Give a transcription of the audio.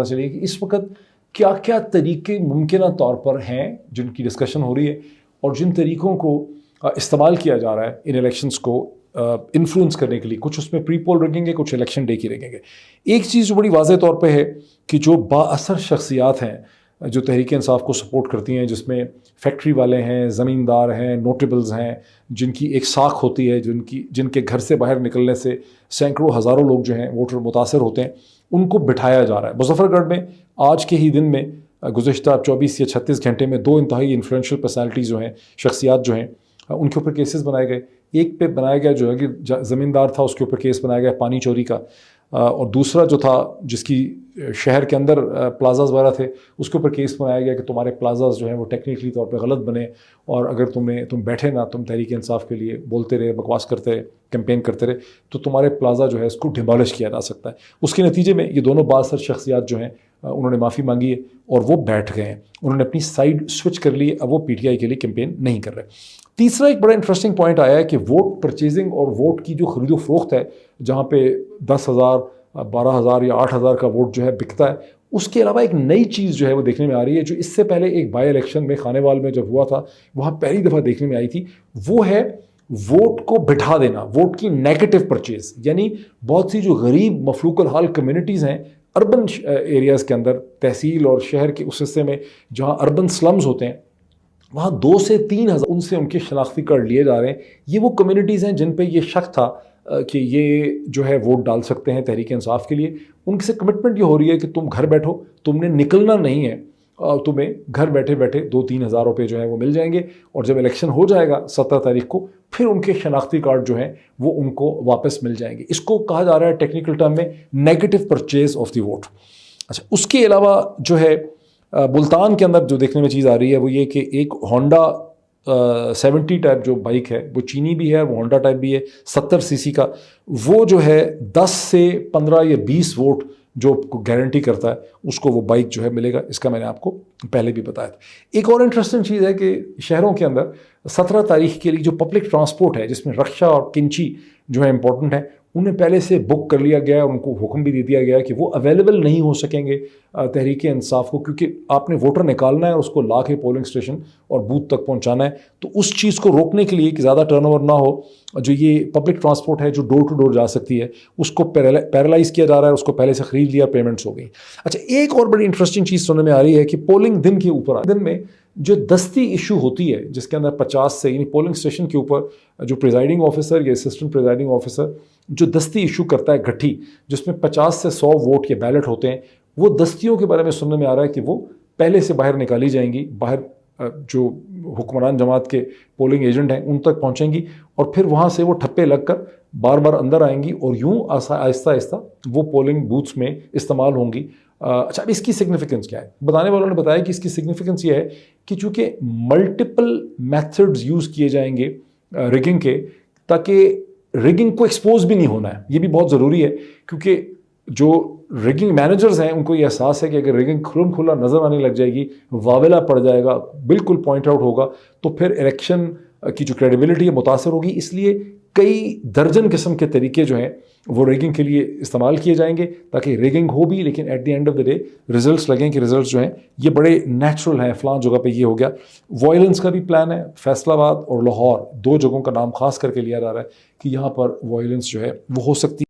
پتہ چلے کہ اس وقت کیا کیا طریقے ممکنہ طور پر ہیں جن کی ڈسکشن ہو رہی ہے اور جن طریقوں کو استعمال کیا جا رہا ہے ان الیکشنز کو انفلوئنس کرنے کے لیے. کچھ اس میں پری پول رگنگ ہے, کچھ الیکشن ڈے کی رگنگ ہے. ایک چیز جو بڑی واضح طور پہ ہے کہ جو با اثر شخصیات ہیں جو تحریک انصاف کو سپورٹ کرتی ہیں, جس میں فیکٹری والے ہیں, زمیندار ہیں, نوٹیبلز ہیں, جن کی ایک ساکھ ہوتی ہے, جن کے گھر سے باہر نکلنے سے سینکڑوں ہزاروں لوگ جو ہیں ووٹر متاثر ہوتے ہیں, ان کو بٹھایا جا رہا ہے. مظفر گڑھ میں آج کے ہی دن میں گزشتہ 24 یا 36 گھنٹے میں 2 انتہائی انفلوئنشل پرسنالٹیز جو ہیں, شخصیات جو ہیں, ان کے اوپر کیسز بنائے گئے. ایک پہ بنایا گیا جو ہے کہ زمیندار تھا, اس کے اوپر کیس بنایا گیا پانی چوری کا, اور دوسرا جو تھا جس کی شہر کے اندر پلازاز وغیرہ تھے, اس کے اوپر کیس بنایا گیا کہ تمہارے پلازاز جو ہیں وہ ٹیکنیکلی طور پہ غلط بنے, اور اگر تم بیٹھے نا, تم تحریک انصاف کے لیے بولتے رہے, بکواس کرتے رہے, کیمپین کرتے رہے, تو تمہارے پلازا جو ہے اس کو ڈیمالش کیا جا سکتا ہے. اس کے نتیجے میں یہ دونوں بااثر شخصیات جو ہیں انہوں نے معافی مانگی ہے اور وہ بیٹھ گئے ہیں, انہوں نے اپنی سائڈ سوئچ کر لی, اب وہ پی ٹی آئی کے لیے کیمپین نہیں کر رہے. تیسرا ایک بڑا انٹرسٹنگ پوائنٹ آیا ہے کہ ووٹ پرچیزنگ اور ووٹ کی جو خرید و فروخت ہے, جہاں پہ 10,000 12,000 یا 8,000 کا ووٹ جو ہے بکتا ہے, اس کے علاوہ ایک نئی چیز جو ہے وہ دیکھنے میں آ رہی ہے, جو اس سے پہلے ایک بائی الیکشن میں خانے وال میں جب ہوا تھا وہاں پہلی دفعہ دیکھنے میں آئی تھی. وہ ہے ووٹ کو بٹھا دینا, ووٹ کی نیگیٹو پرچیز. یعنی بہت سی جو غریب مفلوق الحال کمیونٹیز ہیں اربن ایریاز کے اندر, تحصیل اور شہر کے اس حصے میں جہاں اربن سلمز ہوتے ہیں, وہاں 2 سے 3 ہزار ان سے ان کے شناختی کارڈ لیے جا رہے ہیں. یہ وہ کمیونٹیز ہیں جن پہ یہ شک تھا کہ یہ جو ہے ووٹ ڈال سکتے ہیں تحریک انصاف کے لیے. ان سے کمٹمنٹ یہ ہو رہی ہے کہ تم گھر بیٹھو, تم نے نکلنا نہیں ہے, تمہیں گھر بیٹھے بیٹھے 2-3 ہزار روپے جو ہیں وہ مل جائیں گے, اور جب الیکشن ہو جائے گا 17 تاریخ کو, پھر ان کے شناختی کارڈ جو ہیں وہ ان کو واپس مل جائیں گے. اس کو کہا جا رہا ہے ٹیکنیکل ٹرم میں negative purchase of the vote. اچھا, اس کے علاوہ جو ہے ملتان کے اندر جو دیکھنے میں چیز آ رہی ہے وہ یہ کہ ایک ہونڈا 70 ٹائپ جو بائک ہے, وہ چینی بھی ہے, وہ ہونڈا ٹائپ بھی ہے, 70 سی سی کا, وہ جو ہے 10 سے 15 یا 20 ووٹ جو گارنٹی کرتا ہے اس کو وہ بائک جو ہے ملے گا. اس کا میں نے آپ کو پہلے بھی بتایا تھا. ایک اور انٹرسٹنگ چیز ہے کہ شہروں کے اندر 17 تاریخ کے لیے جو پبلک ٹرانسپورٹ ہے, جس میں رکشا اور کنچی جو ہے امپورٹنٹ ہے, انہیں پہلے سے بک کر لیا گیا ہے. ان کو حکم بھی دے دیا گیا ہے کہ وہ اویلیبل نہیں ہو سکیں گے تحریک انصاف کو, کیونکہ آپ نے ووٹر نکالنا ہے اور اس کو لا کے پولنگ اسٹیشن اور بوتھ تک پہنچانا ہے. تو اس چیز کو روکنے کے لیے کہ زیادہ ٹرن اوور نہ ہو, جو یہ پبلک ٹرانسپورٹ ہے جو ڈور ٹو ڈور جا سکتی ہے, اس کو پیرالائز کیا جا رہا ہے, اس کو پہلے سے خرید لیا, پیمنٹس ہو گئی. اچھا, ایک اور بڑی انٹرسٹنگ چیز سننے میں آ رہی ہے کہ پولنگ دن کے اوپر دن میں جو دستی ایشو ہوتی ہے, جس کے اندر 50 سے, یعنی پولنگ اسٹیشن کے اوپر جو پریزائڈنگ آفیسر یا اسسٹنٹ پریزائڈنگ آفیسر جو دستی ایشو کرتا ہے گٹھی, جس میں 50 سے 100 ووٹ کے بیلٹ ہوتے ہیں, وہ دستیوں کے بارے میں سننے میں آ رہا ہے کہ وہ پہلے سے باہر نکالی جائیں گی, باہر جو حکمران جماعت کے پولنگ ایجنٹ ہیں ان تک پہنچیں گی, اور پھر وہاں سے وہ ٹھپے لگ کر بار بار اندر آئیں گی, اور یوں آہستہ آہستہ وہ پولنگ بوتھس میں استعمال ہوں گی. اچھا, اس کی سگنیفیکنس کیا ہے؟ بتانے والوں نے بتایا کہ اس کی سگنیفیکنس یہ ہے کہ چونکہ ملٹیپل میتھڈز یوز کیے جائیں گے ریگنگ کے, تاکہ ریگنگ کو ایکسپوز بھی نہیں ہونا ہے. یہ بھی بہت ضروری ہے, کیونکہ جو ریگنگ مینیجرز ہیں ان کو یہ احساس ہے کہ اگر ریگنگ کھلا نظر آنے لگ جائے گی, واویلا پڑ جائے گا, بالکل پوائنٹ آؤٹ ہوگا, تو پھر الیکشن کی جو کریڈیبلٹی ہے متاثر ہوگی. اس لیے کئی درجن قسم کے طریقے جو ہیں وہ ریگنگ کے لیے استعمال کیے جائیں گے, تاکہ ریگنگ ہو بھی لیکن at the end of the day results لگیں کہ ریزلٹس جو ہیں یہ بڑے نیچرل ہیں, فلاں جگہ پہ یہ ہو گیا. وائلنس کا بھی پلان ہے, فیصل آباد اور لاہور 2 جگہوں کا نام خاص کر کے لیا جا رہا ہے کہ یہاں پر وائلنس جو ہے وہ ہو سکتی